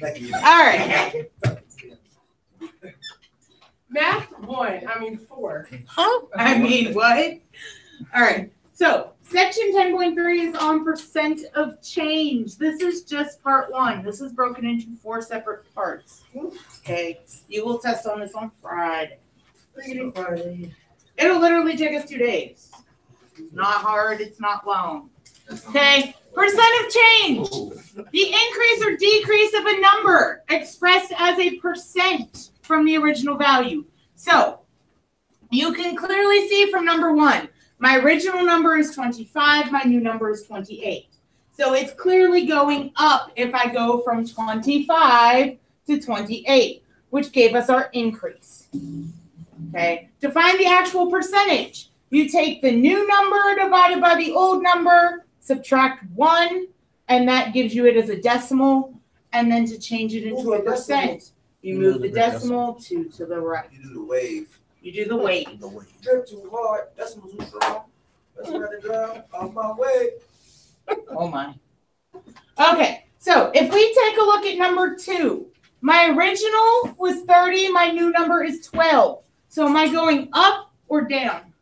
All right. Math 4. Huh? I mean, what? All right. So section 10.3 is on percent of change. This is just part 1. This is broken into 4 separate parts. Okay. You will test on this on Friday. It'll literally take us 2 days. It's not hard. It's not long. Okay. Percent of change. The increase or decrease of a number expressed as a percent from the original value. So you can clearly see from number 1, my original number is 25. My new number is 28. So it's clearly going up if I go from 25 to 28, which gave us our increase. Okay. To find the actual percentage, you take the new number divided by the old number, subtract 1, and that gives you it as a decimal. And then to change it into a percent, you move the decimal 2 to the right. You do the wave. You do the wave. Drip too hard. Decimal too strong. Let's run the drum on my way. Oh my. Okay, so if we take a look at number 2, my original was 30. My new number is 12. So am I going up or down?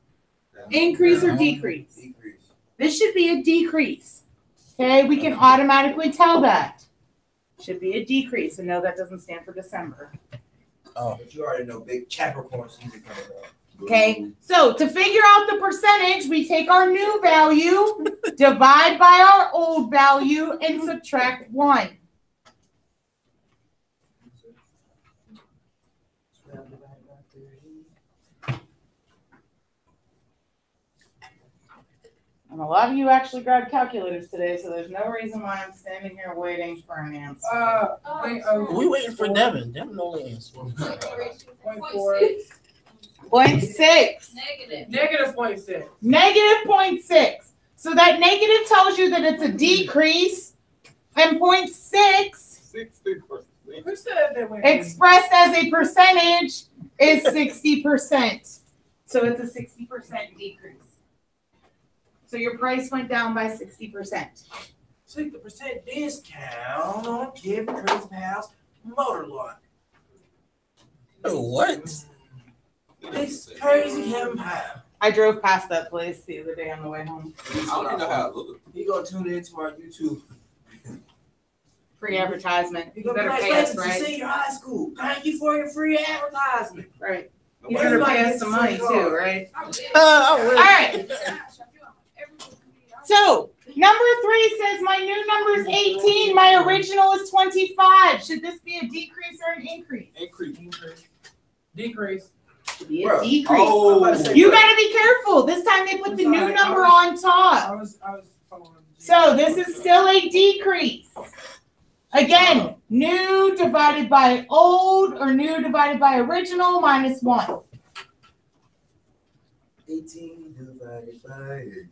Increase or decrease? Decrease. This should be a decrease. Okay, we can automatically tell that. Should be a decrease. And no, that doesn't stand for December. Oh, but you already know big Capricorn season coming up. Okay, so to figure out the percentage, we take our new value, divide by our old value, and subtract 1. And a lot of you actually grabbed calculators today, so there's no reason why I'm standing here waiting for an answer. We waiting for Devin. Devin only answered. 0.4. 0.6. Negative 0.6. Negative 0.6. So that negative tells you that it's a decrease, and 0.6 Who said that? expressed as a percentage is 60%. So it's a 60% decrease. So your price went down by 60%. 60% discount on Kevin Kurt's house motor lawn. What? This crazy Kevin Powell. I drove past that place the other day on the way home. I don't even know how it looks. He gonna tune into our YouTube. Free advertisement. He You gonna better be pay like, us, "Listen to right? senior high school. Thank you for your free advertisement." Right. You Nobody- better pay us some money too, right? Oh, All right. So number 3 says my new number is 18. My original is 25. Should this be a decrease or an increase? Decrease. Should be a Bro, decrease. oh, You got to be careful. This time they put the new number on top. I was following. So this is still a decrease. Again, new divided by old or new divided by original minus 1. 18 divided by 18.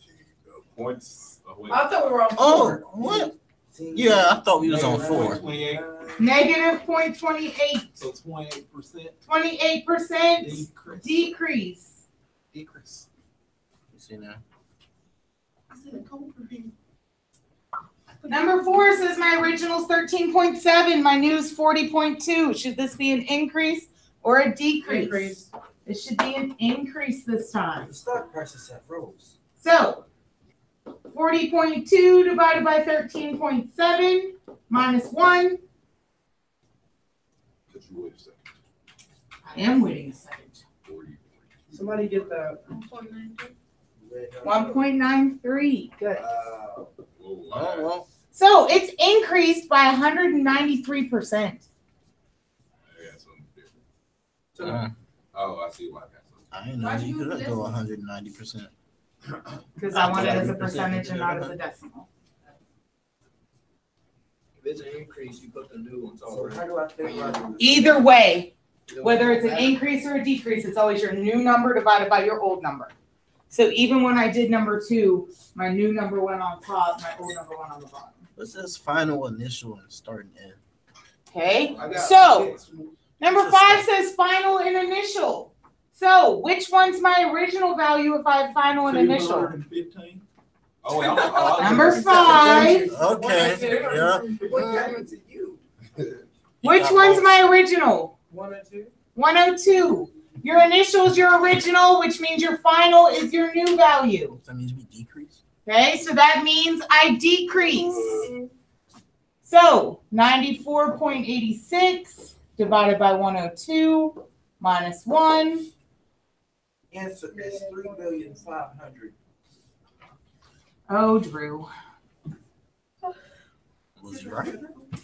Points. I thought we were on 4. Oh, what? 18 Yeah, I thought we was on 4. 28. Negative 0.28. So 28%. 28% decrease. Decrease. You see now? Number 4 says my original is 13.7. My new is 40.2. Should this be an increase or a decrease? Increase. It should be an increase this time. The stock prices have rose. So 40.2 divided by 13.7 minus 1. Could you wait a second? I am waiting a second. 40. Somebody get the 1.93. Good. Whoa, Oh, well. So it's increased by 193%. I got something different. Uh, Oh, I see why I got something. I didn't know you could go 190%. Because I want it as a percentage and not as a decimal. If it's an increase, you put the new on top. So how do I think about Either way, whether it's an increase or a decrease, it's always your new number divided by your old number. So even when I did number 2, my new number went on top, my old number went on the bottom. What's this final, initial, and starting end? Okay, I got so 6. number 5 says final and initial. So which one's my original value if I have final and initial? 215. Oh, wait, I'm Number 5. Okay, yeah. What happened to you? Which one's my original? 102. 102. Your initial is your original, which means your final is your new value. That means we decrease. Okay, so that means I decrease. So 94.86 divided by 102 minus 1. Answer is 3,500,000. Oh, Drew. Was you right?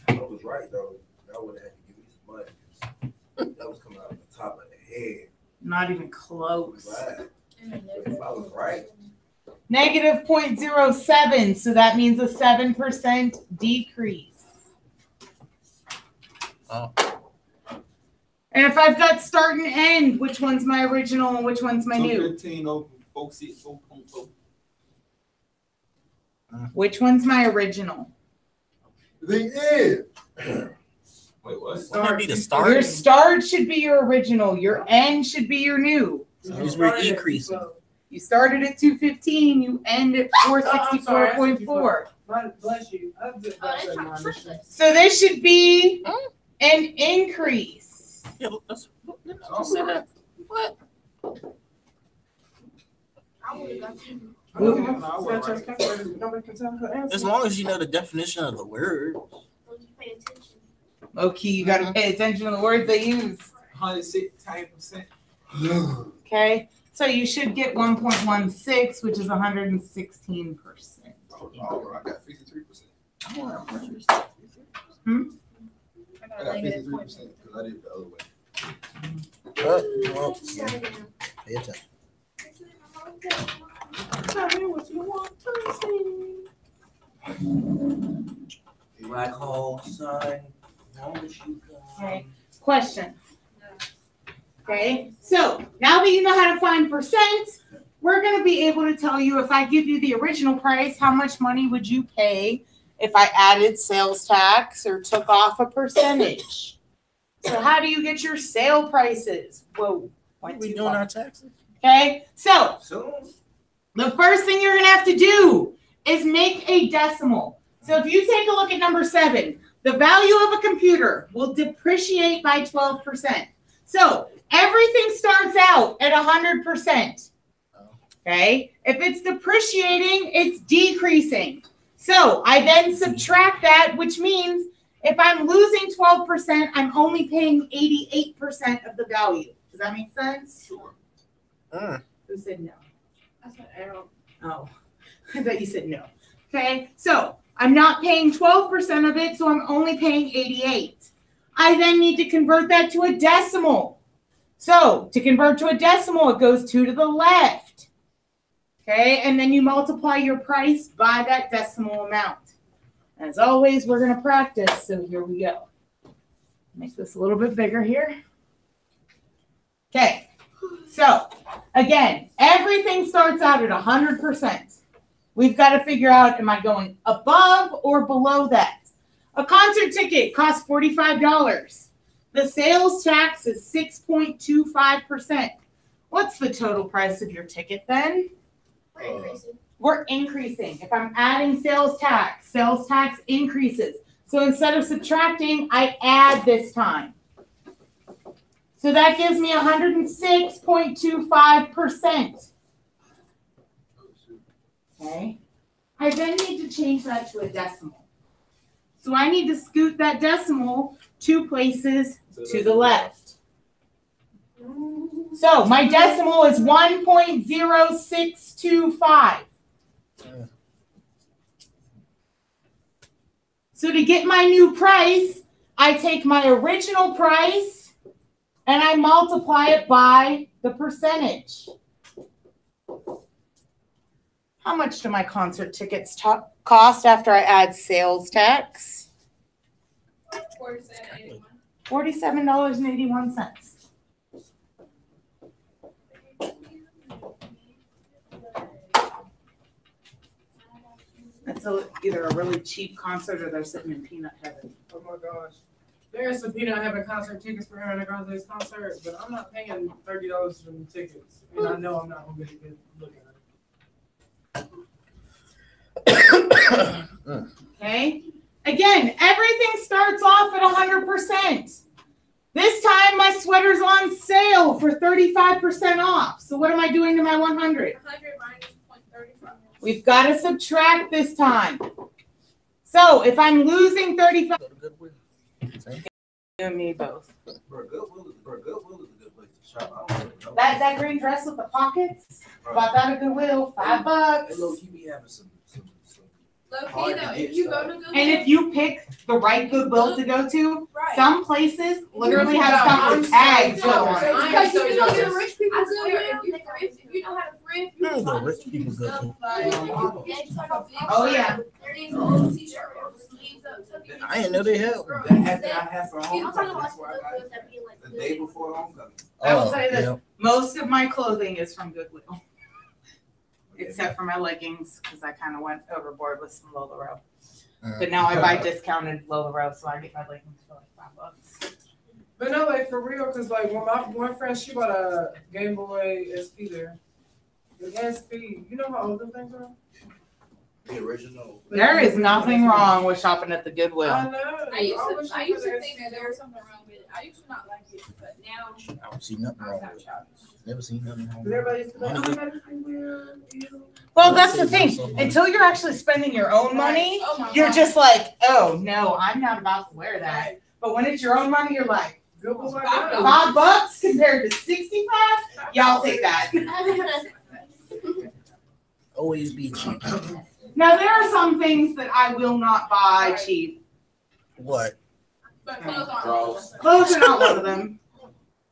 I was right though. I would have had to give me some money. That was coming out of the top of the head. Not even close. Right. If I was right. Negative 0.07, so that means a 7% decrease. Oh. And if I've got start and end, which one's my original and which one's my new? 215 over 464.4. Which one's my original? The end. Wait, what? Wouldn't that be the Your start? start should be your original. Your end should be your new. That means we're decreasing. You started at 215, you end at 464.4. Bless you. I did So this should be an increase. Yeah, let's say that. What? As long as you know the definition of the word. Okay, you got to pay attention to the words they use. 116%. Okay, so you should get 1.16, which is 116%. Oh, I got 53%. Hmm? I got 53% because I did the other way. Well, pay attention. Tell me what you want to see. Black hole sign. Won't you come? Okay. Questions? Okay, so now that you know how to find percent, we're going to be able to tell you if I give you the original price, how much money would you pay if I added sales tax or took off a percentage? So how do you get your sale prices? Whoa, went We too doing far. our taxes? Okay, so So, the first thing you're going to have to do is make a decimal. So if you take a look at number 7, the value of a computer will depreciate by 12%. So everything starts out at 100%. Okay? If it's depreciating, it's decreasing. So I then subtract that, which means if I'm losing 12%, I'm only paying 88% of the value. Does that make sense? Sure. Who said no? That's an arrow. Oh, I thought you said no. Okay, so I'm not paying 12% of it, so I'm only paying 88. I then need to convert that to a decimal. So to convert to a decimal, it goes 2 to the left. Okay, and then you multiply your price by that decimal amount. As always, we're going to practice, so here we go. Make this a little bit bigger here. Okay, so again, everything starts out at 100%. We've got to figure out, am I going above or below that? A concert ticket costs $45. The sales tax is 6.25%. What's the total price of your ticket then? We're increasing. If I'm adding sales tax increases. So instead of subtracting, I add this time. So that gives me 106.25%. Okay. I then need to change that to a decimal. So I need to scoot that decimal 2 places to the left. So my decimal is 1.0625. So to get my new price, I take my original price and I multiply it by the percentage. How much do my concert tickets cost after I add sales tax? $47.81. That's either a really cheap concert or they're sitting in peanut heaven. Oh my gosh. There's some peanut heaven concert tickets for Ariana Grande's concert, but I'm not paying $30 for the tickets. And I know I'm not going to get a good look at it. Okay, Again, everything starts off at 100%. This time my sweater's on sale for 35% off. So what am I doing to my 100? 100 minus 0.35. We've got to subtract this time. So if I'm losing 35, Go to Goodwill. you and me both. Bro, Goodwill is a good place to shop. I don't know. That green dress with the pockets, bought that at Goodwill, $5. Hey, look, you be having some. Low key Hard to though, get if you go stuff. to Goodwill, And if you pick the right Goodwill to go to, right. some places literally have stuff with tags still on it. Because so if you go to the jealous. rich people, I swear, if you know how to thrift, you can The find rich some people go stuff to. like Oh, yeah. these old t-shirts with sleeves up, tuck it in. I didn't know they had. That hat that I have for I'm homecoming, talking about that's where I got it. that be like The day before homecoming. I will say this. yeah. Most of my clothing is from Goodwill, except for my leggings, because I kind of went overboard with some LuLaRoe. But now I buy discounted LuLaRoe, so I get my leggings for like $5. But no, like for real, cause like when my one friend, she bought a Game Boy SP there. The SP, you know how old those things are? The original. There is nothing wrong with shopping at the Goodwill. I know. I used wish to think could that there was something wrong with it. I used to not like it, but now I don't see nothing I'm wrong not with it. childish. Never seen nothing wrong with Everybody it. used to be like, oh, that is weird. Ew. Well, that's the thing. Until you're actually spending your own money, Oh my you're God. just like, oh, no, I'm not about to wear that. But when it's your own money, you're like, Good boy, I got it. $5 compared to 65? Y'all take that. Always be cheap. Now, there are some things that I will not buy cheap. What? But clothes aren't. Draws. Clothes are not one of them.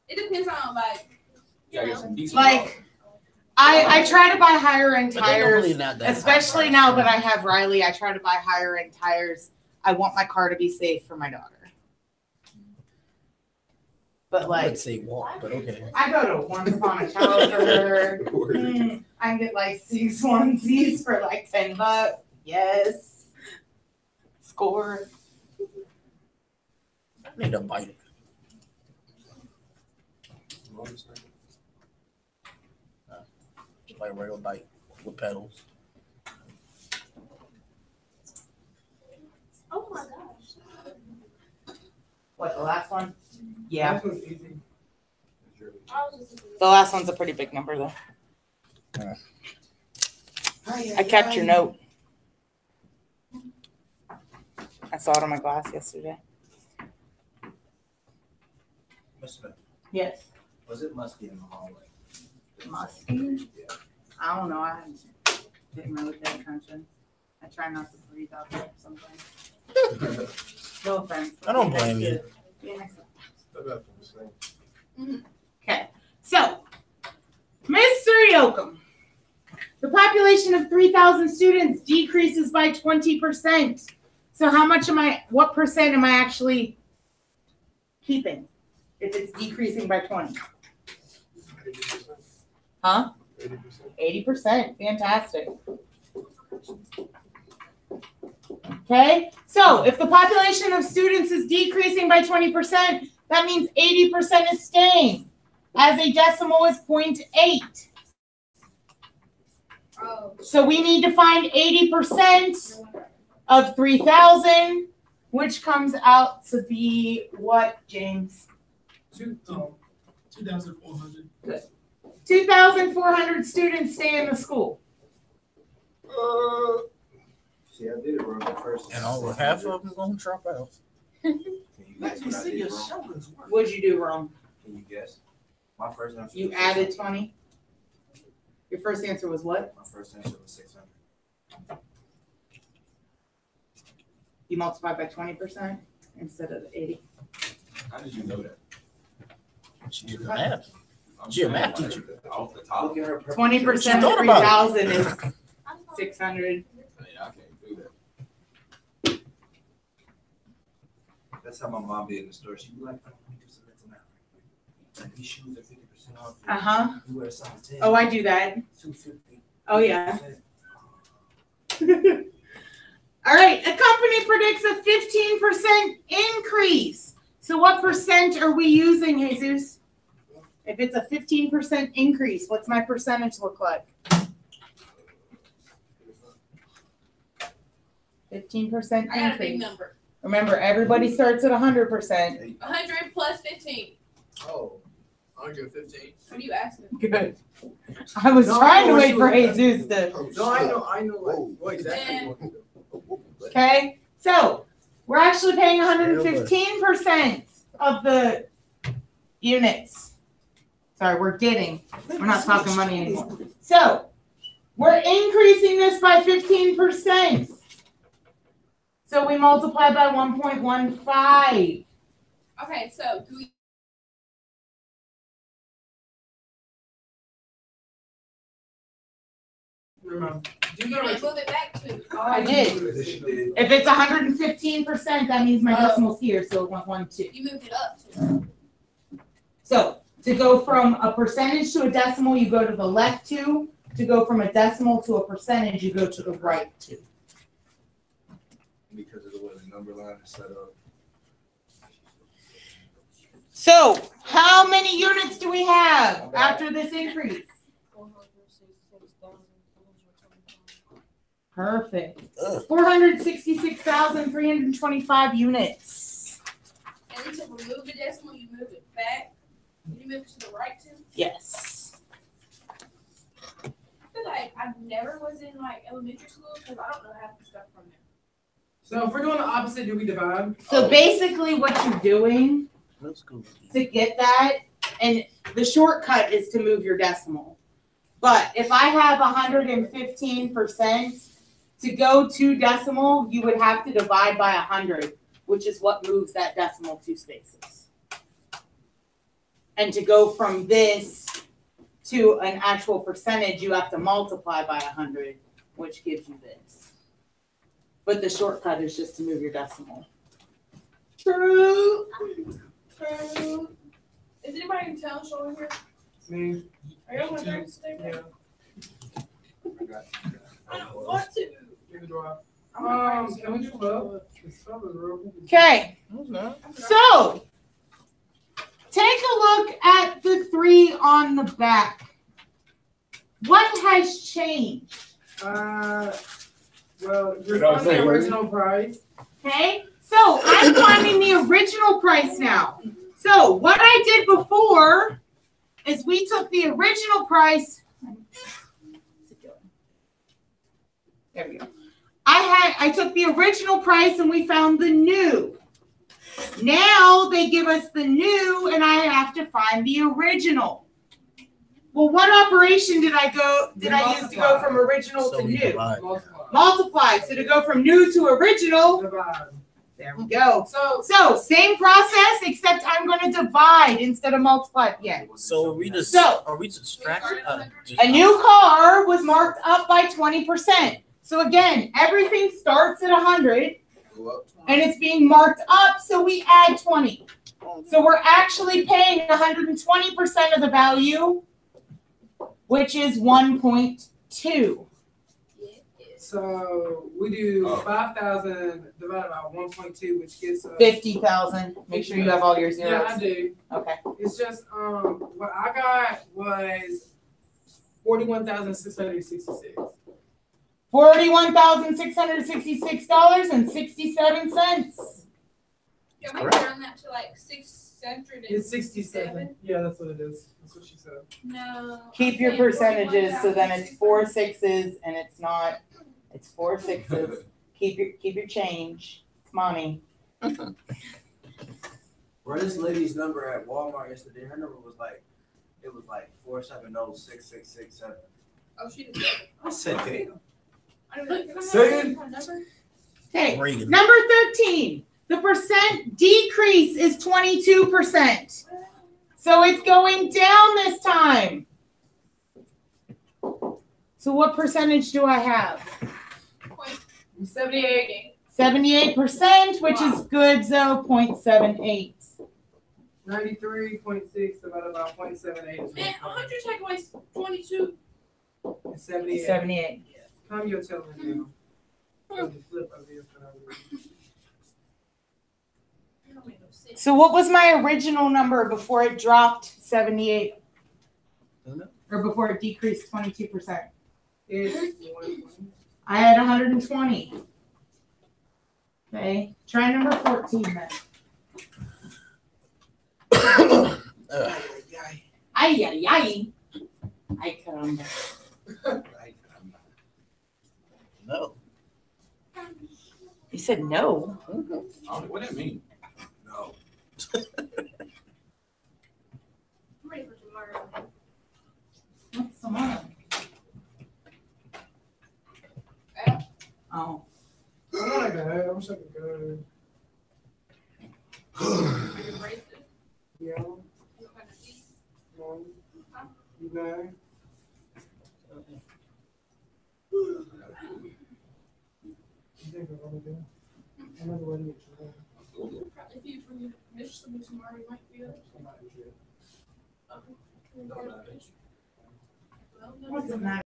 It depends on like, Yeah, I got some decent Like, I try to buy higher end But they're normally tires, not that especially high. now that I have Riley. I try to buy higher end tires. I want my car to be safe for my daughter. But I like, would say walk, but okay. I go to Once Upon a Child for her. I can get like 6 onesies for like $10. Yes. Score. I need a bike. Like a regular bike with pedals. oh my gosh. What, the last one? Yeah. That was easy. I was just The last one's a pretty big number though. I kept your note. I saw it on my glass yesterday. Mr. Yes. Was it musty in the hallway? Musty? I don't know. I didn't really pay attention. I try not to breathe out there sometimes. No offense. I don't blame you. Be nice to- Okay, so, Mr. Yoakum, the population of 3,000 students decreases by 20%. So what percent am I actually keeping if it's decreasing by 20? Huh? 80%, fantastic. Okay, so if the population of students is decreasing by 20%, that means 80% is staying. As a decimal is 0.8. oh. So we need to find 80% of 3,000, which comes out to be what, James? 2,400. 2,400 students stay in the school. See, I did it wrong the first time. And over half of them gonna drop out. Can you guess Let me what I see did your wrong? shoulders work. What'd you do wrong? Can you guess? My first answer You was added 600. 20? Your first answer was what? My first answer was 600. You multiplied by 20% instead of 80. How did you know that? She did the math. I'm She a saying, math like, teacher. Off the top. Look at her. 20% She of thought about 3,000 is 600. Yeah, I can't do that. That's how my mom be in the store. She be like, "Oh, let me do some mental math. Like these shoes are 50% off. Uh-huh. You wear a size 10. Oh, I do that. 250. Oh, yeah. All right, a company predicts a 15% increase. So what percent are we using, Jesus? If it's a 15% increase, what's my percentage look like? 15% I got a big increase. number. Remember, everybody starts at 100%. 100 plus 15. Oh, 115. What are you asking? Good. I was No, trying to no, wait she for was- Jesus to. No, I know, like, what exactly you want to do. Okay, so we're actually paying 115% of the units. Sorry, we're not talking money anymore. So we're increasing this by 15%. So we multiply by 1.15. Okay, so do we? Never mind. Do You you know didn't move it back to. I did. If it's 115%, that means my decimal's here, so it went 1, 2. You moved it up to. So to go from a percentage to a decimal, you go to the left 2. To go from a decimal to a percentage, you go to the right 2. Because of the way the number line is set up. So how many units do we have after this increase? Perfect. 466,325 units. And then to remove the decimal, you move it back. You move it to the right too. Yes. I feel like I never was in like elementary school because I don't know half the stuff from there. So if we're doing the opposite, do we divide? So basically what you're doing Let's go. to get that, and the shortcut is to move your decimal. But if I have 115%, to go to decimal, you would have to divide by 100, which is what moves that decimal 2 spaces. And to go from this to an actual percentage, you have to multiply by 100, which gives you this. But the shortcut is just to move your decimal. True. Is anybody in town showing here? Me. Are you on my turn to stay Yeah. there? I don't want to. Give it a draw. I'm not Can we do 12? It's 12 is real. Okay, No, it's not. so take a look at the 3 on the back. What has changed? Well, You you're know what I'm on the saying, original price. Okay, so I'm finding the original price now. So what I did before is we took the original price. There we go. I took the original price and we found the new. Now they give us the new and I have to find the original. Well, what operation did I use to go from original So to we new? divide. Multiply. Multiply. So to go from new to original, Divide. there we go. So, So same process, except I'm going to divide instead of multiply. Yeah. So we just So- are we distracted? A new car was marked up by 20%. So again, everything starts at 100 Go up 20. and it's being marked up, so we add 20. So we're actually paying 120% of the value, which is 1.2. so we do Oh. 5,000 divided by 1.2, which gets us. 50,000. Make sure you have all your Yeah, I zeros. do. Okay. It's just what I got was 41,666. $41,666.67. Can we turn that to like 600? It's 67. Yeah, that's what it is. That's what she said. No. Keep your percentages so then it's 4 6s and it's not. It's 4 6s. Keep your change. It's money. Bro, this lady's number at Walmart yesterday, her number was like, it was like 470-6667. Oh, she didn't. I said, damn. I don't know. Can I Say have it. my number? Okay. Reagan. Number 13. The percent decrease is 22%. So it's going down this time. So what percentage do I have? 78. 78%, which is good, so 0.78. 93.6 divided by 0.78 is Man, 100 take away 22. 78. 78. Come your telling now. The flip of it. That don't make no sense. So what was my original number before it dropped 78? Or before it decreased 22%? It's I had 120. Okay, try number 14 then. Ay, ay, ay. Ay, caramba. No. You said no. What that mean? No. I'm ready for tomorrow. What's tomorrow? Oh. I'm not good. I'm so good. Are you braced? Yeah. You kind of deep. No. You know. You think I'm gonna do? I'm not ready to get you. Probably if you finish something tomorrow, you might be able I'm not sure. What's the matter?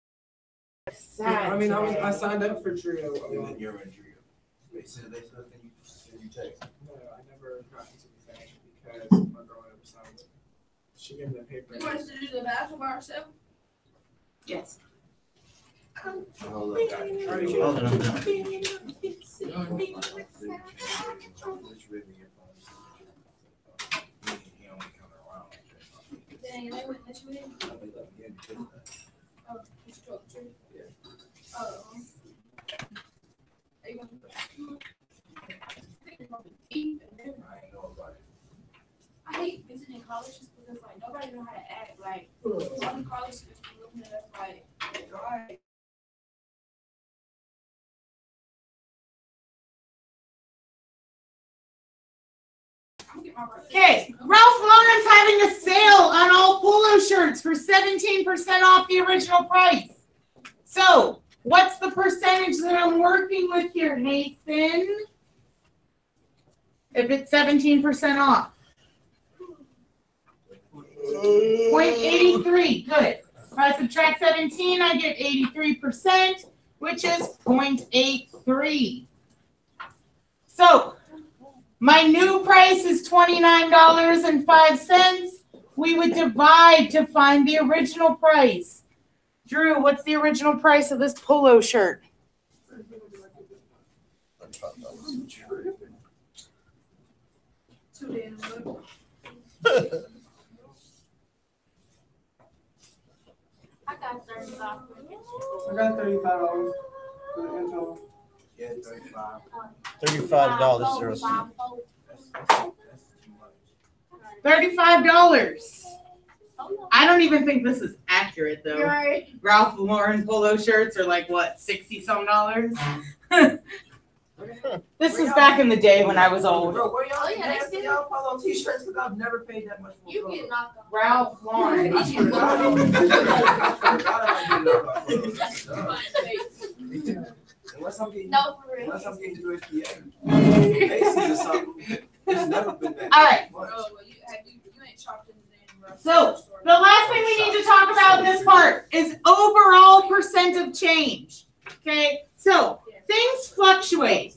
I mean, I signed up for Trio. You're in Trio. Wait, so they still can you text? No, I never got into the thing because my girl never signed it. She gave me the paper. You want us to do the bathroom by ourselves? Yes. Hold up, guys. Hold on, I'm done. Dang, they wouldn't let you in. Oh, you told the truth. Yeah. Oh. Are you going to deep and then I hate visiting colleges because like nobody know how to act. Like one college students be looking at us like, God. Okay, Ralph Lauren's having a sale on all polo shirts for 17% off the original price. So, what's the percentage that I'm working with here, Nathan? If it's 17% off. 0.83, good. If I subtract 17, I get 83%, which is 0.83. So, my new price is $29.05. We would divide to find the original price. Drew, what's the original price of this polo shirt? Too damn good. I got $35. I got $35 for the intro. Yeah, 35. $35.06. $35. I don't even think this is accurate though. Right. Ralph Lauren polo shirts are like what, 60-some dollars? This was back in the day when I was old. Bro, where y'all Oh, yeah, they still- y'all polo t-shirts? Because I've never paid that much for You polo. get knocked off. Ralph Lauren. I swear to God, I don't Unless I'm getting, No, for real. unless I'm getting USPA. Macy's or something. It's never been that All right. much. Oh, well, you ain't chopped into the name. So, the last thing we need to talk about in this part is overall percent of change. Okay, so things fluctuate.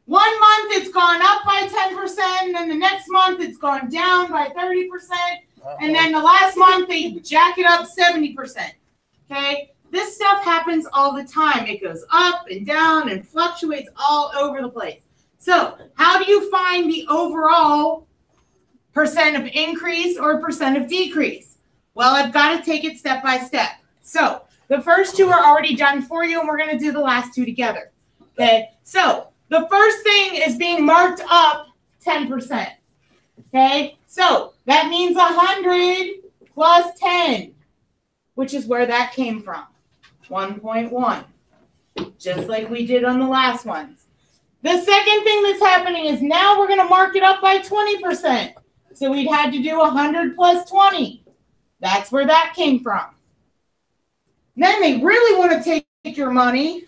1 month it's gone up by 10%, and then the next month it's gone down by 30%, and then the last month they jack it up 70%. Okay, this stuff happens all the time. It goes up and down and fluctuates all over the place. So, how do you find the overall percent of increase or percent of decrease? Well, I've got to take it step by step. So the first two are already done for you, and we're going to do the last two together. Okay, so the first thing is being marked up 10%. Okay, so that means 100 plus 10, which is where that came from, 1.1, just like we did on the last ones. The second thing that's happening is now we're going to mark it up by 20%. So we'd had to do 100 plus 20. That's where that came from. Then they really want to take your money.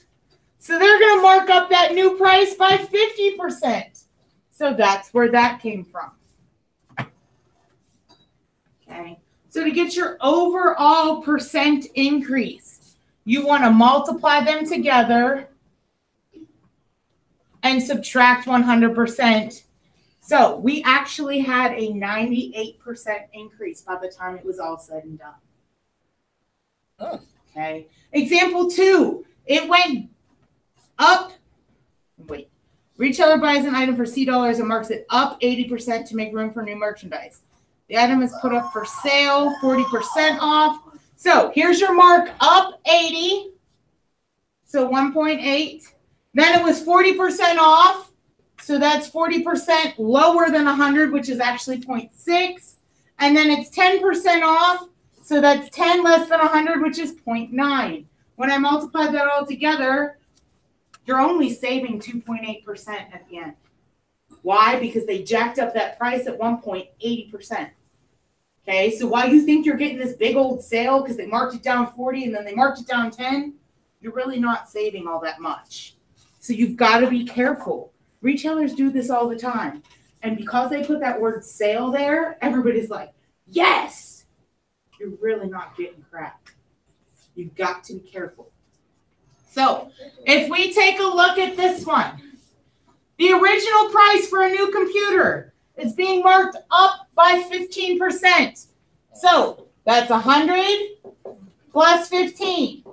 So they're going to mark up that new price by 50%. So that's where that came from. Okay. So to get your overall percent increase, you want to multiply them together and subtract 100%. So we actually had a 98% increase by the time it was all said and done. Oh. Okay. Example 2, it went up. Wait. Retailer buys an item for C dollars and marks it up 80% to make room for new merchandise. The item is put up for sale, 40% off. So here's your mark up 80. So 1.8. Then it was 40% off. So that's 40% lower than 100, which is actually 0.6. And then it's 10% off. So that's 10 less than 100, which is 0.9. When I multiply that all together, you're only saving 2.8% at the end. Why? Because they jacked up that price at 1.80%. Okay, so while you think you're getting this big old sale because they marked it down 40 and then they marked it down 10, you're really not saving all that much. So you've got to be careful. Retailers do this all the time. And because they put that word sale there, everybody's like, yes! You're really not getting crap. You've got to be careful. So if we take a look at this one, the original price for a new computer is being marked up by 15%. So that's 100 plus 15,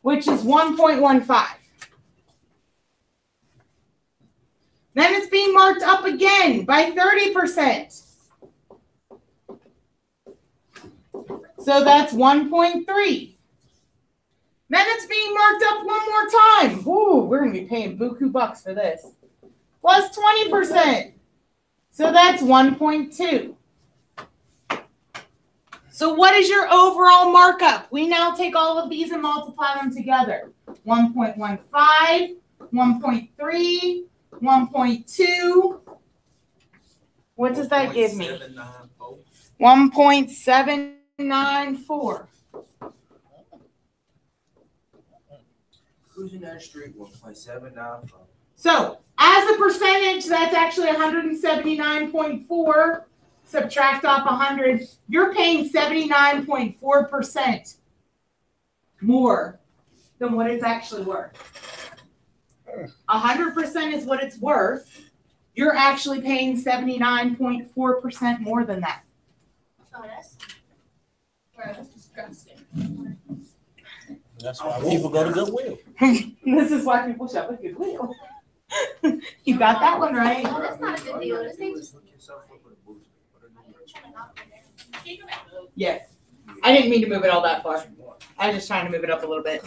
which is 1.15. Then it's being marked up again by 30%. So that's 1.3. Then it's being marked up one more time. Ooh, we're going to be paying buku bucks for this. Plus 20%. So that's 1.2. So what is your overall markup? We now take all of these and multiply them together. 1.15, 1.3, 1.2. What does that give me? 1.794. Cruising down the street, 1.795. So as a percentage, that's actually 179.4. Subtract off 100. You're paying 79.4% more than what it's actually worth. 100% is what it's worth. You're actually paying 79.4% more than that. Oh, that's disgusting. That's why people go to Goodwill. This is why people shop at Goodwill. You got that one right. No, that's not a good deal. This ain't just. Yes. I didn't mean to move it all that far. I was just trying to move it up a little bit.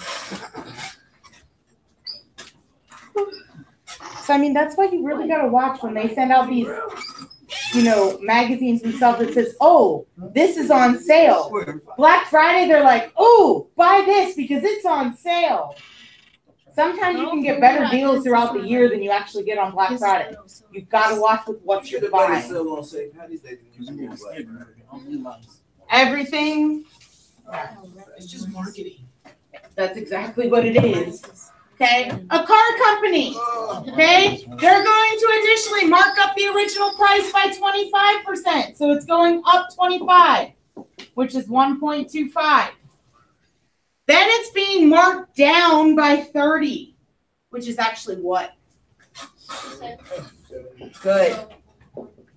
So, I mean, that's why you really got to watch when they send out these, magazines and stuff that says, oh, this is on sale. Black Friday, they're like, oh, buy this because it's on sale. Sometimes you can get better deals throughout the year than you actually get on Black Friday. You've got to watch with what you're buying. Everything. It's just marketing. That's exactly what it is. Okay, a car company. Okay, they're going to additionally mark up the original price by 25%. So it's going up 25, which is 1.25. Then it's being marked down by 30, which is actually what? Good.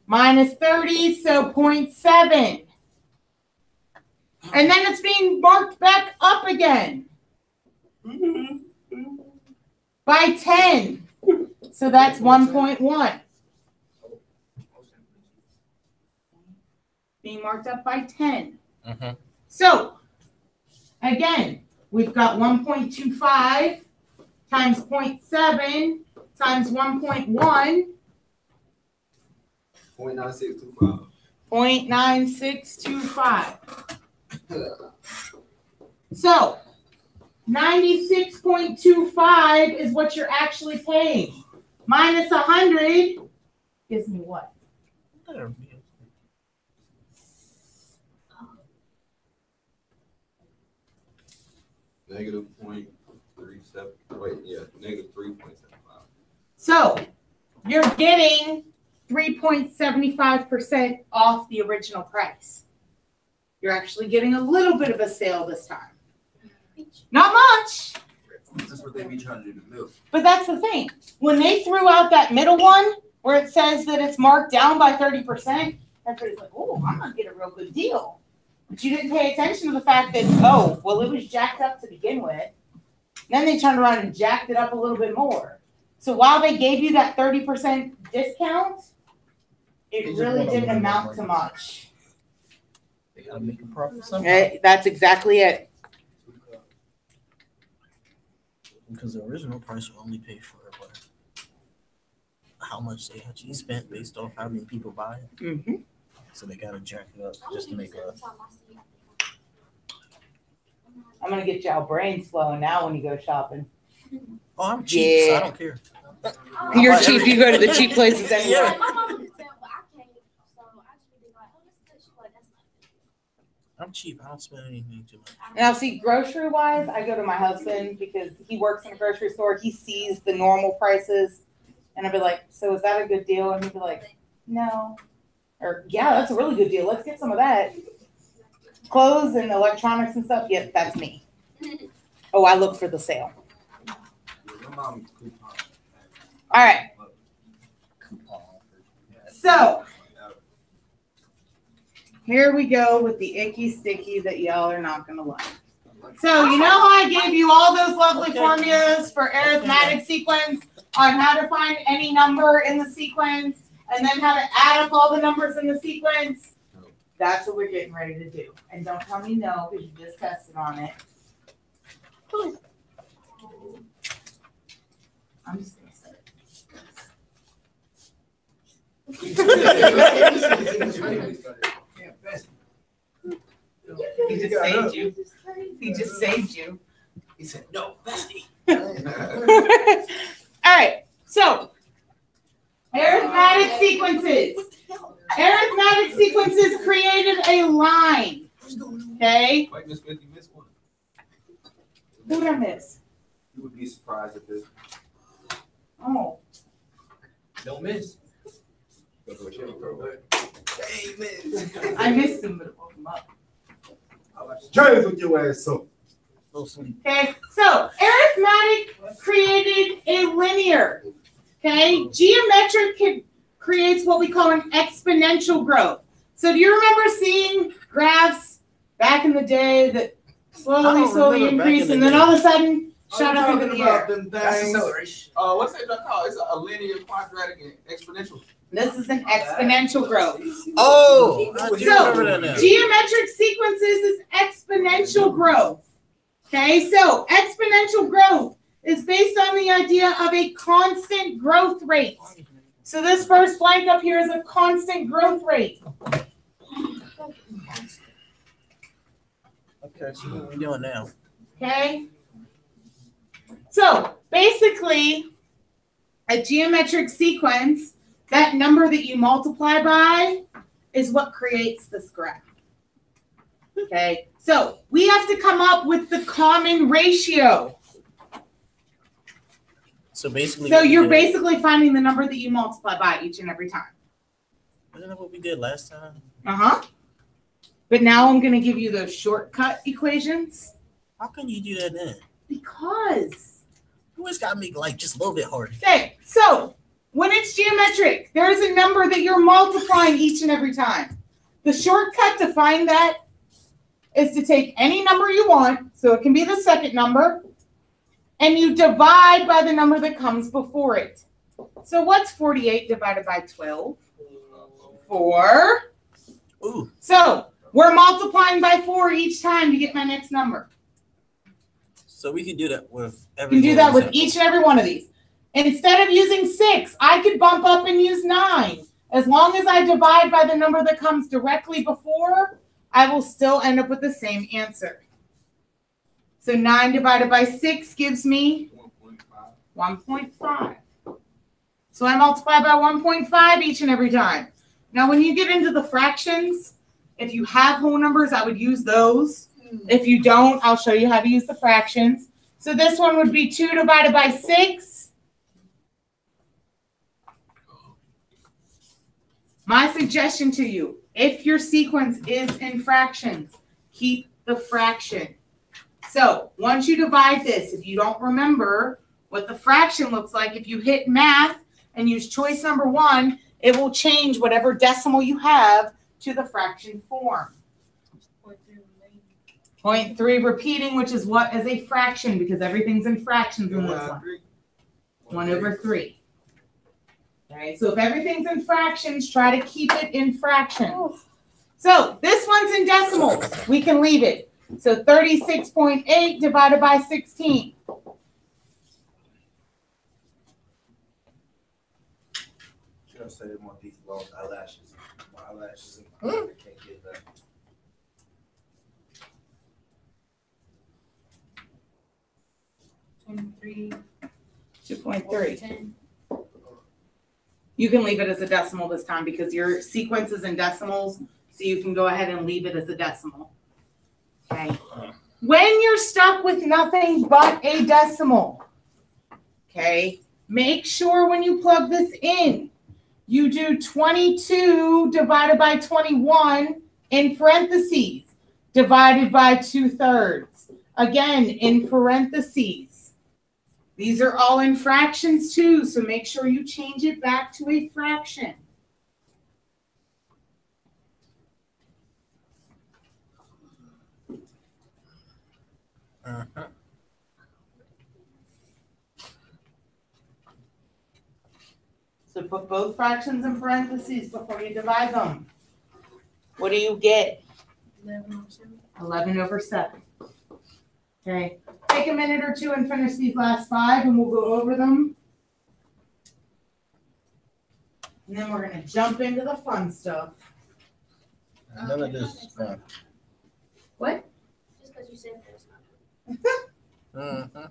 Minus 30, so 0.7. And then it's being marked back up again. By 10. So that's 1.1. Being marked up by 10. So, again, we've got 1.25 times 0.7 times 1.1. 0.9625. 0.9625. So, 96.25 is what you're actually paying. Minus 100 gives me what? Negative 0.37. Wait, yeah, negative 3.75. So you're getting 3.75% off the original price. You're actually getting a little bit of a sale this time. Not much. That's what they be trying to do to milk. But that's the thing. When they threw out that middle one where it says that it's marked down by 30%, everybody's like, oh, I'm going to get a real good deal. But you didn't pay attention to the fact that, oh, well, it was jacked up to begin with. Then they turned around and jacked it up a little bit more. So while they gave you that 30% discount, They it just really wanna didn't win amount more to money. much. They gotta make a profit somehow. Okay, that's exactly it. Because the original price will only pay for what, how much they actually spent based off how many people buy it. Mm-hmm. So they gotta jack it up just to make a. I'm gonna get y'all brains flowing now when you go shopping. Oh, I'm cheap, so Yeah. I don't care. You're buy cheap. You go to the cheap places anyway. Yeah. My mama could tell, but I can't. So I just be like, oh, that's good. She's like, that's not I'm cheap. I don't spend anything too much. Now, see, grocery wise, I go to my husband because he works in a grocery store. He sees the normal prices, and I'll be like, "So is that a good deal?" And he'd be like, "No," or "Yeah, that's a really good deal. Let's get some of that." Clothes and electronics and stuff. Yeah, that's me. Oh, I look for the sale. My mom's coupon. All right. So here we go with the icky sticky that y'all are not gonna like. So you know how I gave you all those lovely formulas for arithmetic sequence on how to find any number in the sequence and then how to add up all the numbers in the sequence? That's what we're getting ready to do. And don't tell me no because you just tested on it. I'm just gonna say He just saved you. He just saved you. He said, "No, bestie." All right. So, arithmetic sequences. Arithmetic sequences created a line. Okay. Like Miss 50 missed one. Who did I miss? You would be surprised at this. Oh. Don't miss. I missed him, but it woke him up. James with your ass up. Little sleep. Okay. So, arithmetic created a linear. Okay. Geometric creates what we call an exponential growth. So, do you remember seeing graphs back in the day that slowly remember back increase in the and then day. all of a sudden shot up into the air? That's acceleration. What's that called? It's a linear, quadratic, and exponential. This is an exponential growth. Oh, I do So, remember that now. geometric sequences is exponential growth. Okay, so exponential growth is based on the idea of a constant growth rate. So this first blank up here is a constant growth rate. Okay, so what are we doing now? Okay. So basically, a geometric sequence, that number that you multiply by is what creates this graph. Okay, so we have to come up with the common ratio. So basically, So what we you're did- basically finding the number that you multiply by each and every time. Isn't that what we did last time? Uh-huh. But now I'm going to give you those shortcut equations How can you do that then? because. You always gotta make life just a little bit harder. Okay, so when it's geometric, there is a number that you're multiplying each and every time. The shortcut to find that is to take any number you want, so it can be the second number, and you divide by the number that comes before it. So what's 48 divided by 12? 4. Ooh, So we're multiplying by 4 each time to get my next number. so we can do that with You every. can do that with example. each and every one of these. Instead of using 6, I could bump up and use 9. As long as I divide by the number that comes directly before, I will still end up with the same answer. So 9 divided by 6 gives me 1.5. So I multiply by 1.5 each and every time. Now, when you get into the fractions, if you have whole numbers, I would use those. If you don't, I'll show you how to use the fractions. So this one would be 2 divided by 6. My suggestion to you, if your sequence is in fractions, keep the fraction. So once you divide this, if you don't remember what the fraction looks like, if you hit math and use choice number 1, it will change whatever decimal you have to the fraction form. 0.3 repeating, which is what as a fraction because everything's in fractions in this one. 1 over 3. Okay, so if everything's in fractions, try to keep it in fractions. So this one's in decimals. We can leave it. So 36.8 divided by 16. You know, say they want these long eyelashes. My eyelashes, I can't get that. $23. 2.3. You can leave it as a decimal this time because your sequence is in decimals, so you can go ahead and leave it as a decimal. Okay. When you're stuck with nothing but a decimal, okay, make sure when you plug this in, you do 22 divided by 21 in parentheses, divided by 2/3. Again, in parentheses. These are all in fractions too, so make sure you change it back to a fraction. So put both fractions in parentheses before you divide them. What do you get? 11 over 7. Okay, take a minute or two and finish these last 5 and we'll go over them. And then we're going to jump into the fun stuff. None of this is fun. What? Just because you said that it's not. Mm-hmm.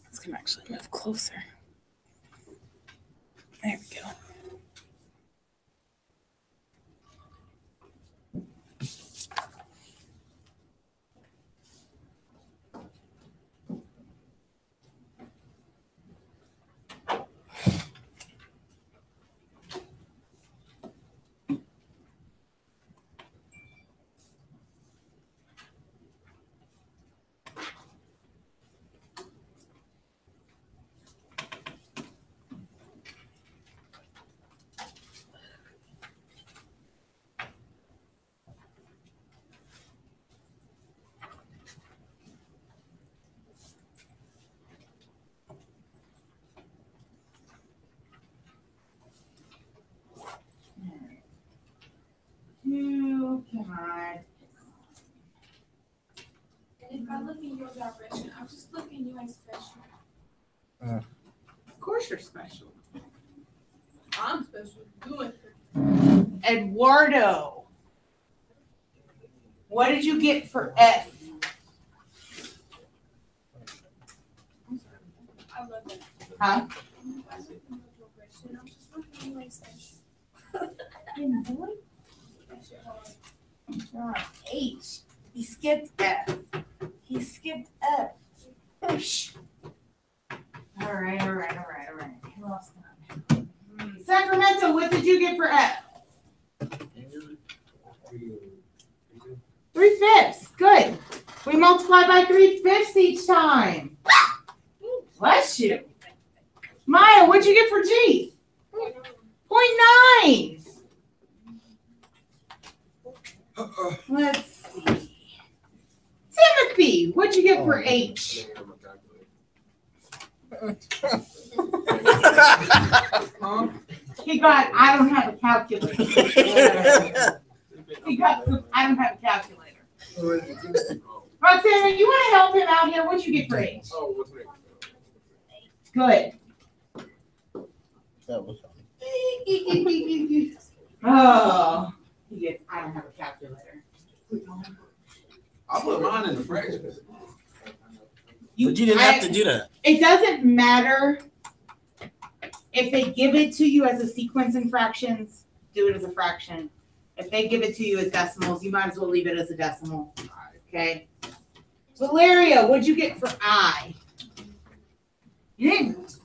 This can actually move closer. There we go. You cannot. And if I look in your direction, I'm just looking, you ain't special. Of course you're special. I'm special. You ain't. Eduardo, what did you get for F? I love that. Huh? If I look in your direction, I'm just looking, you ain't special. That's your heart. H. He skipped F. He skipped F. Whoosh. All right. Who else can I? Sacramento, what did you get for F? 3/5. Good. We multiply by 3/5 each time. Bless you. Maya, what'd you get for G? 0.9. Let's see. Timothy, what'd you get for H? He got, I don't have a calculator. He got, I don't have a calculator. All Roxanna, you want to help him out here? What'd you get for age? Oh, what's next? Good. That was Oh, he gets, I don't have a calculator. I put mine in the fractions. But you didn't have to do that. It doesn't matter if they give it to you as a sequence in fractions, do it as a fraction. If they give it to you as decimals, you might as well leave it as a decimal. Okay. Valeria, what'd you get for I? You didn't.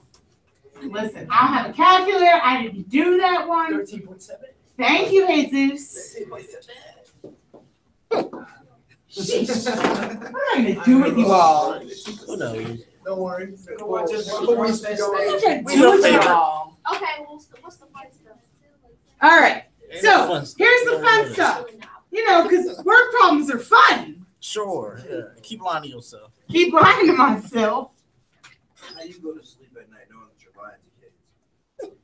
Listen, I have a calculator. I didn't do that one. 13.7. Thank you, Jesus. Sheesh. What am I going to do with you all? Who knows? Don't worry. Well, just We'll one reach step. the goal. What am I going to We do don't with you favor. all? Okay, well, what's the fun stuff? All right. Ain't So, no fun stuff. here's the fun stuff. You know, because word problems are fun. Sure. Yeah. Keep lying to yourself. Keep lying to myself. How you go to sleep at night knowing that you're lying to kids?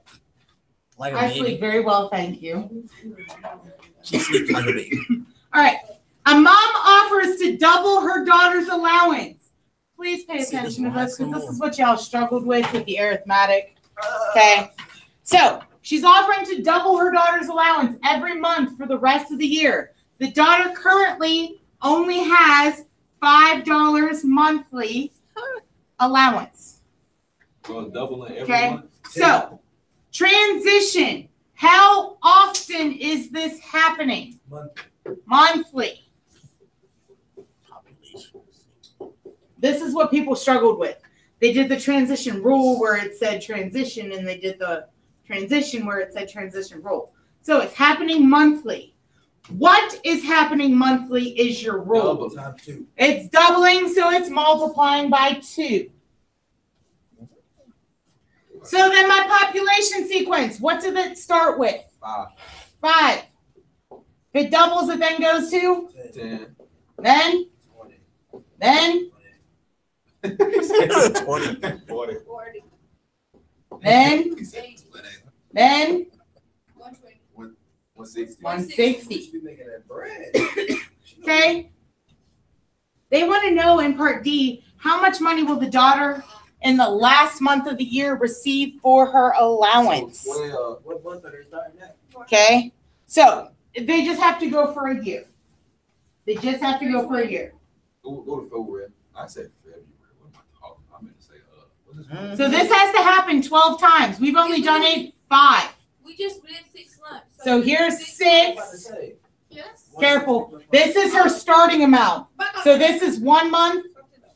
Like a I baby. sleep very well, thank you. She sleeps like a baby. All right. A mom offers to double her daughter's allowance. Please pay See, attention to this this because one. this is what y'all struggled with the arithmetic. Okay. So she's offering to double her daughter's allowance every month for the rest of the year. The daughter currently only has $5 monthly allowance. Well, doubling every Okay. month. So transition. How often is this happening? Monthly. Population. This is what people struggled with. They did the transition rule where it said transition, and they did the transition where it said transition rule. So it's happening monthly. What is happening monthly is your rule. Double. Time 2. It's doubling, so it's multiplying by 2. So then my population sequence, what did it start with? 5, 5. If it doubles, it then goes to 10. then, 20. then, 20. 40. 40, then, 80, then, 120. 160. 160. She be making that bread. Okay. They want to know in part D, how much money will the daughter in the last month of the year receive for her allowance? Well, What month are they starting at? Okay. So they just have to go for a year. They just have to go for a year. go to February. I said February. What am I talking? I meant to say, what's this? So this has to happen 12 times. We've only done it 5. We just did 6 months. So here's I'm about to 6. say. Yes. Careful. This is her starting amount. So this is 1 month,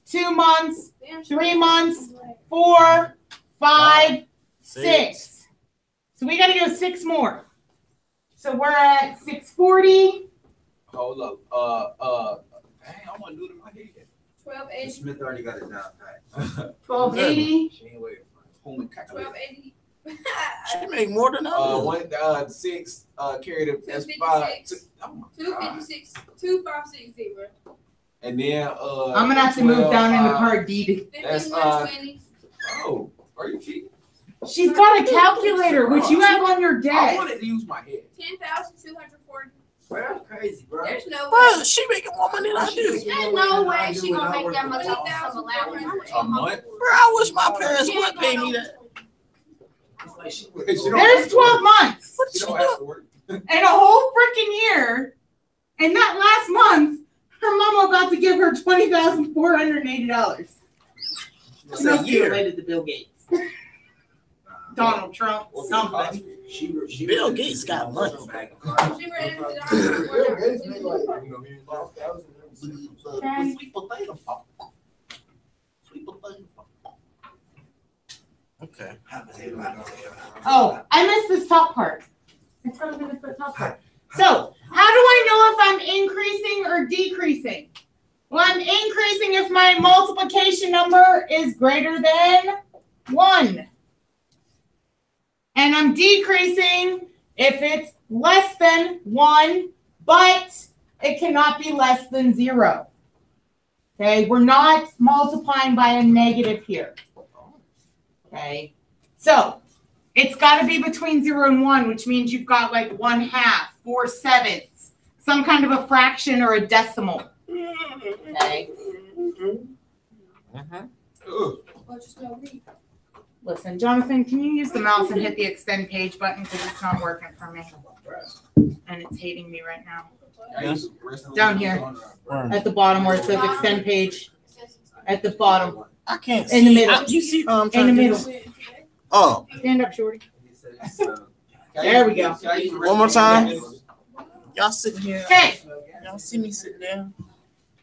2 months, 3 months, 4, 5, 6. So we got to go 6 more. So we're at 640. Hold up. Dang, I want to do it in my head. 1280. Smith already got it down pat. 1280. She ain't waiting for it. Holy calculator. 1280. She make more than I do. 6 carried it as 5. 256. Oh my God. 256. 2560. And then I'm going to have to move down into part D. To, That's, 5120. Oh, are you cheating? she's got a calculator, which you have on your I desk. wanted to use my head. 10,240. Bro, that's crazy, bro. There's no way. Bro, she making more money than I do. There's no way she gonna make that much off some allowance. A month? Bro, I wish my parents would pay me that. It's like she She don't There's have to 12 months What She she don't do? have to work. and a whole freaking year. And that last month, her mama about to give her $20,480. That's She must a be year. related to Bill Gates, Donald Trump, What's it something. cost? she Bill Gates got money. She ready to Bill Gates made like Sweet potato pop. Sweet potato pop. Okay. Oh, I missed this top part. I totally missed the top part. So, how do I know if I'm increasing or decreasing? Well, I'm increasing if my multiplication number is greater than 1. And I'm decreasing if it's less than 1, but it cannot be less than 0. Okay, we're not multiplying by a negative here. Okay, so it's got to be between 0 and 1, which means you've got like 1/2, 4/7, some kind of a fraction or a decimal. Okay. Mhm. Ugh. Well, just go read. Listen, Jonathan, can you use the mouse and hit the extend page button because it's not working for me and it's hating me right now. Yes. Down here. Where? At the bottom where it says extend page. At the bottom. I can't In the see. middle. You see? I'm In trying the to do middle. this. Oh, Stand up, shorty. There we go. one more time. Y'all sitting here. Okay. Y'all see me sitting there?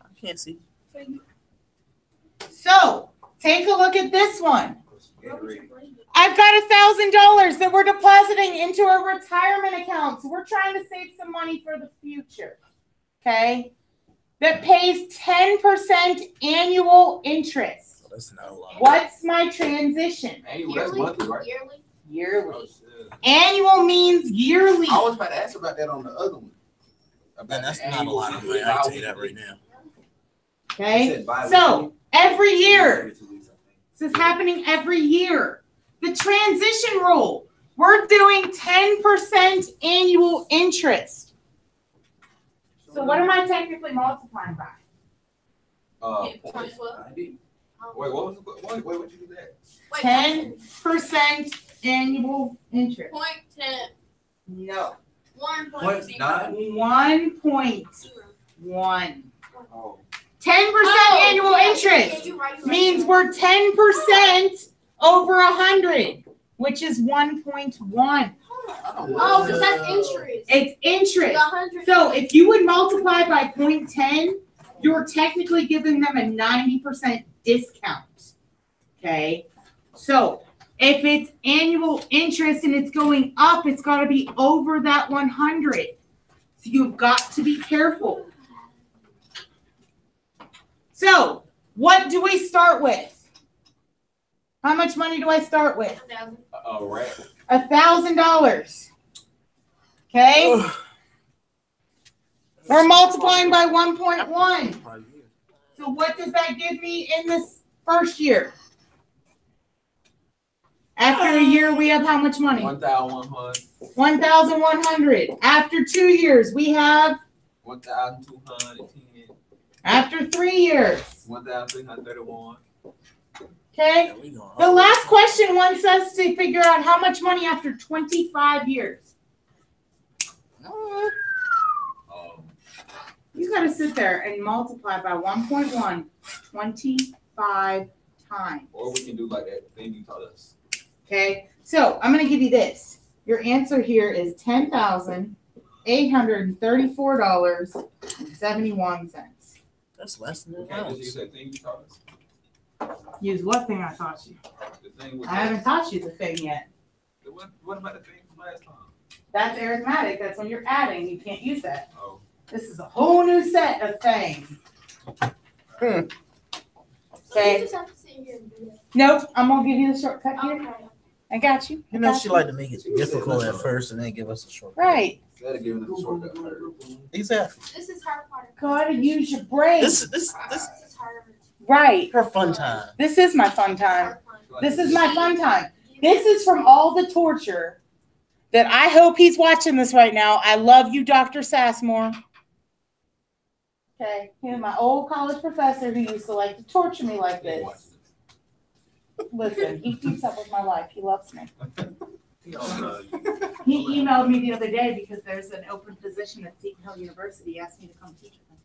I can't see. So take a look at this one. I've got $1,000 that we're depositing into our retirement account. So we're trying to save some money for the future. Okay. That pays 10% annual interest. That's not a lot. What's my transition? Annual, that's monthly, right? Yearly. Yearly. Oh, shit. Annual means yearly. I was about to ask about that on the other one. Man, that's not a lot of money. I can tell you that right now. Okay. So every year, this is happening every year. The transition rule, we're doing 10% annual interest. So what am I technically multiplying by? Wait, what was the, wait, what you do that? 10% annual interest. 0.10. No. 1.0. 1.1. Oh. 10% annual interest means we're 10% over 100, which is 1.1. Oh, so that's interest. It's interest. 100. So if you would multiply by 0.10, you're technically giving them a 90% discount. Okay. So if it's annual interest and it's going up, it's got to be over that 100. So you've got to be careful. So what do we start with? How much money do I start with? Right. $1,000. Okay. We're multiplying by 1.1. So what does that give me in this first year? After a year, we have how much money? 1,100. 1,100. After 2 years, we have. 1,210. After 3 years. 1,331. Okay. The last question wants us to figure out how much money after 25 years. You got to sit there and multiply by 1.1 25 times. Or we can do like that thing you taught us. Okay. So I'm going to give you this. Your answer here is $10,834.71. That's less than We that. can't just use that thing you taught us. Use what thing I taught you? The thing with I haven't taught you the thing yet. What about the thing from last time? That's arithmetic. That's when you're adding. You can't use that. Oh. This is a whole new set of things. So you Okay. just have to sit here and do that. Nope. I'm going to give you the shortcut here. Okay. I got you. You know, she like to make it difficult at first and then give us a short. Right. Instead of giving us a shortcut first. Exactly. This is her part. Gotta use your brain. This This is her. Right. her fun time. This is my fun time. Her part. This is my fun time. This is from all the torture that I hope he's watching this right now. I love you, Dr. Sassmore. Okay. He's my old college professor who used to like to torture me like this. Listen, he keeps up with my life. He loves me. He emailed me the other day because there's an open position at Seton Hill University. He asked me to come teach with him.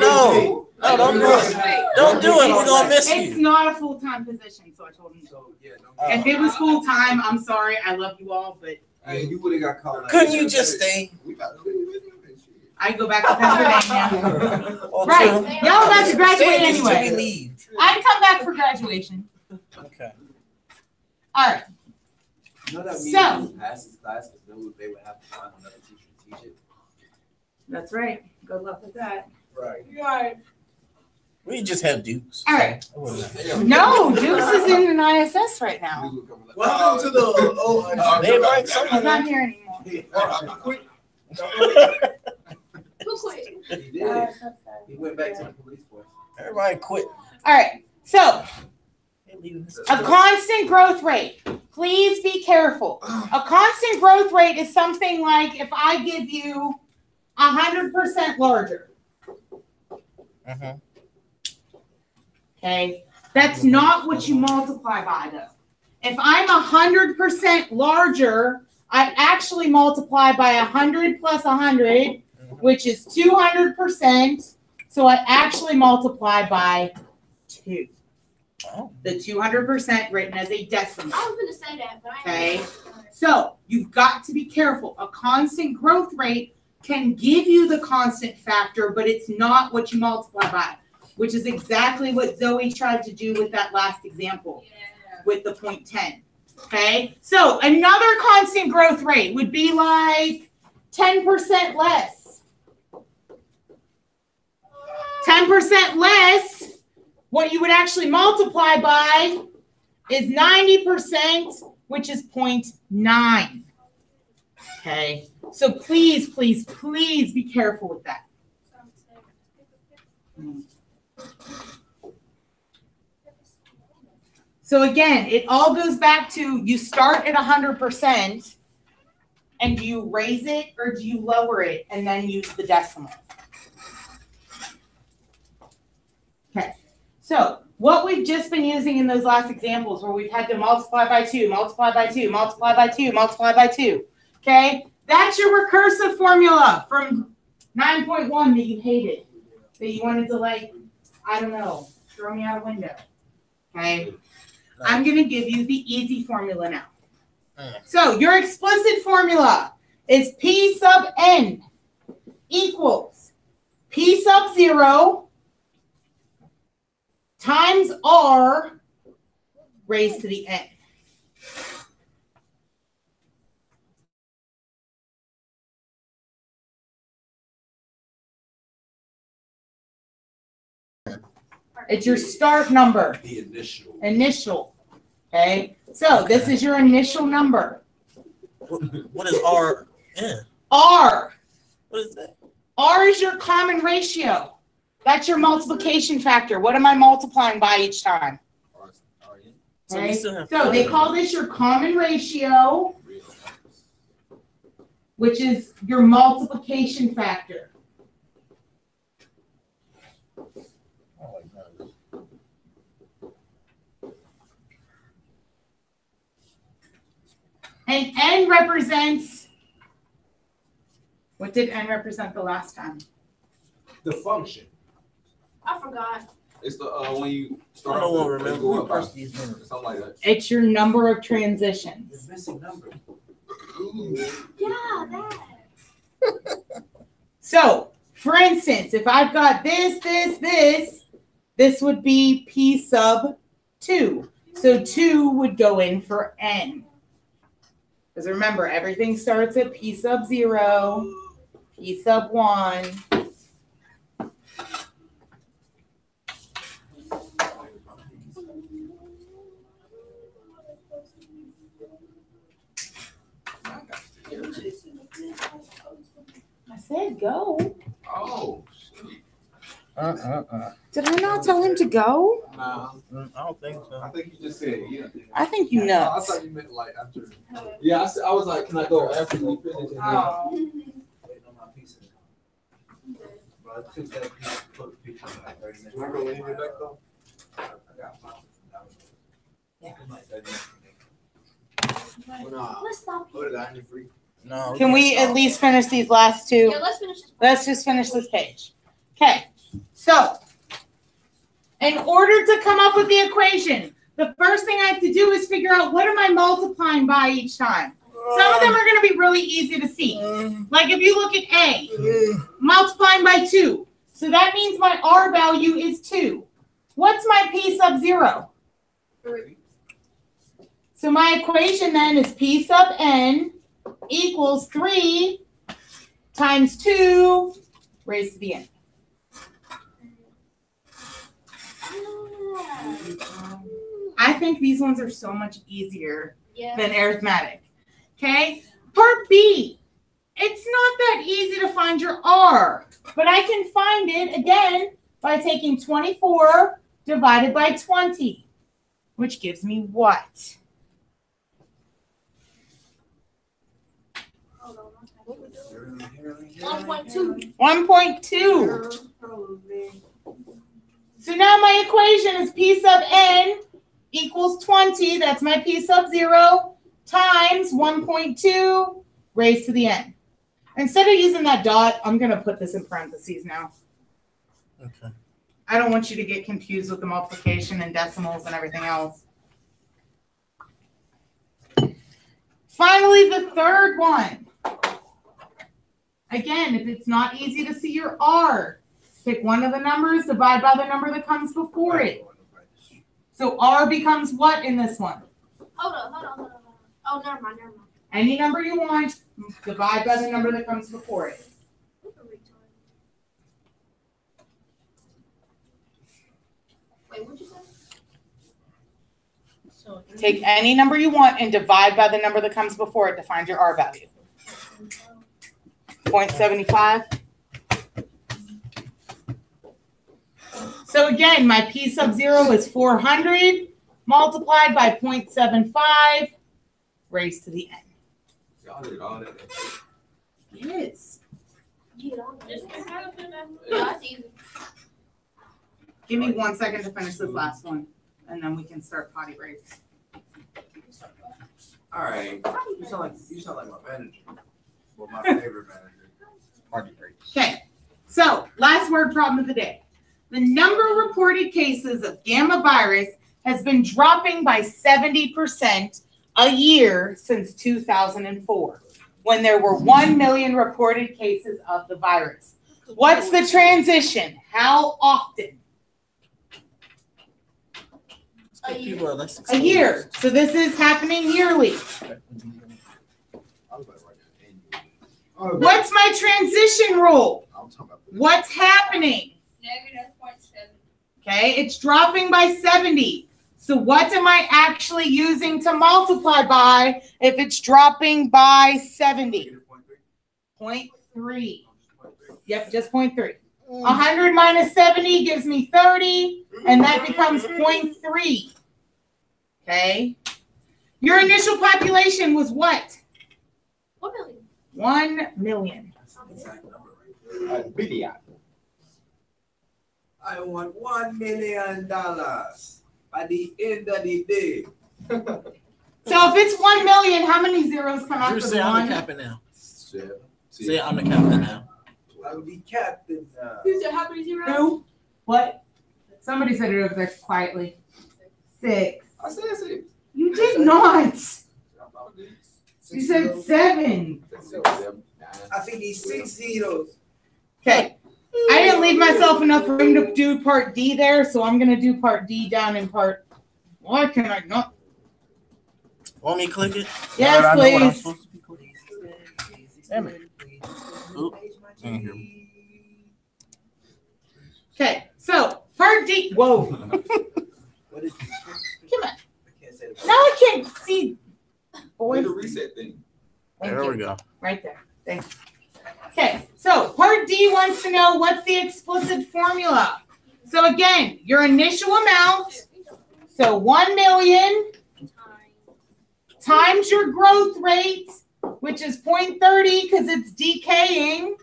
No, don't do it. Don't do it. We're gonna miss It's you. not a full-time position, so I told him. So, yeah, no. If it was full-time, I'm sorry. I love you all, but Hey, you would have got called. Like Couldn't you just stay? We about to do this shit. I go back to Pennsylvania. Oh, Right. true. Y'all about to graduate Stay until we anyway. leave. I'd come back for graduation. Okay. All right. You know that So- means you pass this class because they would have to find another teacher to teach it. That's right. Good luck with that. Right. We just have Dukes. All right. So, it wouldn't matter. No, Dukes is in an ISS right now. What happened to the They like He's someone. not here anymore. Who quit? He did. He went back to the police force. Everybody quit. All right. So They leaving this- a constant growth rate. Please be careful. A constant growth rate is something like if I give you 100% larger. Mhm. Okay, that's not what you multiply by though. If I'm 100% larger, I actually multiply by 100 plus 100, which is 200%. So I actually multiply by 2. Oh. The 200% written as a decimal. I was gonna say that, but Okay. So you've got to be careful. A constant growth rate can give you the constant factor, but it's not what you multiply by, which is exactly what Zoe tried to do with that last example with the 0.10. Okay. So another constant growth rate would be like 10% less. 10% less, what you would actually multiply by is 90%, which is 0.9. Okay, so please, please, please be careful with that. So again, it all goes back to you start at 100%, and do you raise it or do you lower it and then use the decimal? Okay, so what we've just been using in those last examples where we've had to multiply by 2, multiply by 2, multiply by 2, multiply by 2, okay? That's your recursive formula from 9.1 that you hated, that you wanted to, like, I don't know, throw me out a window, okay? I'm going to give you the easy formula now. So your explicit formula is P sub n equals P sub 0 times R raised to the n. It's your start number. The initial. Initial. Okay. So this is your initial number. What is R? Yeah. R. What is that? R is your common ratio. That's your multiplication factor. What am I multiplying by each time? So we still have So they call this your common ratio, which is your multiplication factor. And n represents, what did n represent the last time? The function. I forgot. It's the when you start. I don't want to remember go who up by pressed these numbers. something like that. It's your number of transitions. The missing number. Yeah, that. So, for instance, if I've got this would be P sub 2. So 2 would go in for n. Because remember, everything starts at P sub 0, P sub 1. I said go. Oh. Did I not tell him to go? Nah, I don't think so. I think you just said yeah. I think you I know. thought you meant like after. Yeah, I was like, can I go after we finish? And Oh. Waiting on my pizza. Bro, I took that piece, put the pizza in like 30 minutes. We're gonna leave it back though. I got mine. Yeah. Like 30 minutes. Nah. Let's stop. Put it on your free. No. Can we at least finish these last two? Yeah, let's finish this. Let's just finish this page. Okay, so in order to come up with the equation, the first thing I have to do is figure out what am I multiplying by each time. Some of them are going to be really easy to see. Like if you look at A, multiplying by 2. So that means my R value is 2. What's my P sub 0? 3. So my equation then is P sub n equals 3 times 2 raised to the n. I think these ones are so much easier Yeah. than arithmetic. Okay? Part B. It's not that easy to find your R, but I can find it again by taking 24 divided by 20, which gives me what? Hold on. 1.2. 1.2. 1.2. So now my equation is P sub n equals 20, that's my P sub 0, times 1.2 raised to the n. Instead of using that dot, I'm going to put this in parentheses now. Okay. I don't want you to get confused with the multiplication and decimals and everything else. Finally, the third one. Again, if it's not easy to see your R, pick one of the numbers, divide by the number that comes before it. So R becomes what in this one? Hold on. Oh, never mind. Any number you want, divide by the number that comes before it. Wait, what'd you say? Take any number you want and divide by the number that comes before it to find your R value. 0.75. So again, my P sub 0 is 400 multiplied by 0.75 raised to the n. Y'all did all that. Yes. Yeah, that's easy. Give me 1 second to finish this last one, and then we can start potty breaks. All right. You sound like my manager. Well, my favorite manager. Party breaks. Okay, so last word problem of the day. The number of reported cases of gamma virus has been dropping by 70% a year since 2004, when there were 1 million reported cases of the virus. What's the transition? How often? People are less A exposed. year. So this is happening yearly. I was about to write that annually. What's my transition rule? I'm talking about. What's happening? -0.7. Okay, it's dropping by 70. So what am I actually using to multiply by if it's dropping by 70? 0.3. Yep, just 0.3. 100 minus 70 gives me 30, and that becomes 0.3. Okay. Your initial population was what? 1 million. 1 million. Video. I want $1 million by the end of the day. So if it's 1 million, how many zeros come You after say the I'm one? the captain now. 7. Say I'm the captain now. I'm the captain now. Who said how many zeros? Who? What? Somebody said it over there quietly. 6. I said 6. You did not. I thought it did. You said 7. I said 6, 7, 9. I think he's 6 zeros. Okay. I didn't leave myself enough room to do part D there, so I'm going to do part D down in part. Why can I not? Want me to click it? Yes, I know what I'm please. supposed to be clicking. Damn it. Oop. In here. Okay, so part D. Whoa. What is this? Come on. I can't say the Now I can't see. Wait, Boys. the reset thing. Thank There you. we go. Right there. Thanks. Okay, so part D wants to know what's the explicit formula. So again, your initial amount, so 1 million times your growth rate, which is 0.30 because it's decaying,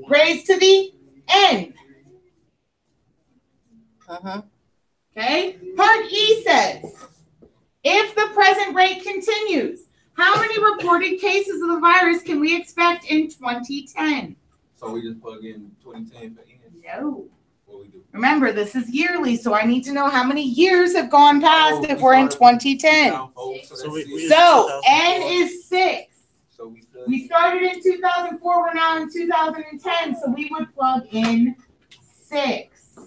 raised to the n. Okay, part E says, if the present rate continues, how many reported cases of the virus can we expect in 2010? So we just plug in 2010 for N. No. What we do? Remember, this is yearly, so I need to know how many years have gone past Oh, if we we're in started 2010. down 4, so So that's we- 6. we- So 2004. N is 6. So we still. We started in 2004, we're now in 2010, so we would plug in 6.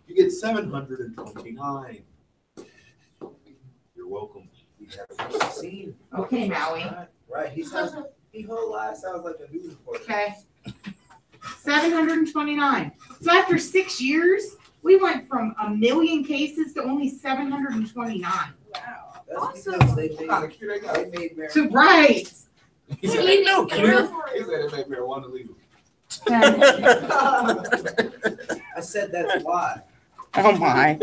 You get 729. You're welcome. We have 16. Okay, Maui. Right. He whole life sounds like a news reporter. Okay. 729. So after 6 years, we went from 1 million cases to only 729. Wow. That's Awesome. because they What kind of cure they got? made marijuana. So right. He said He no for cure. real, for he real. said they made marijuana legal. I said that's why. Oh my.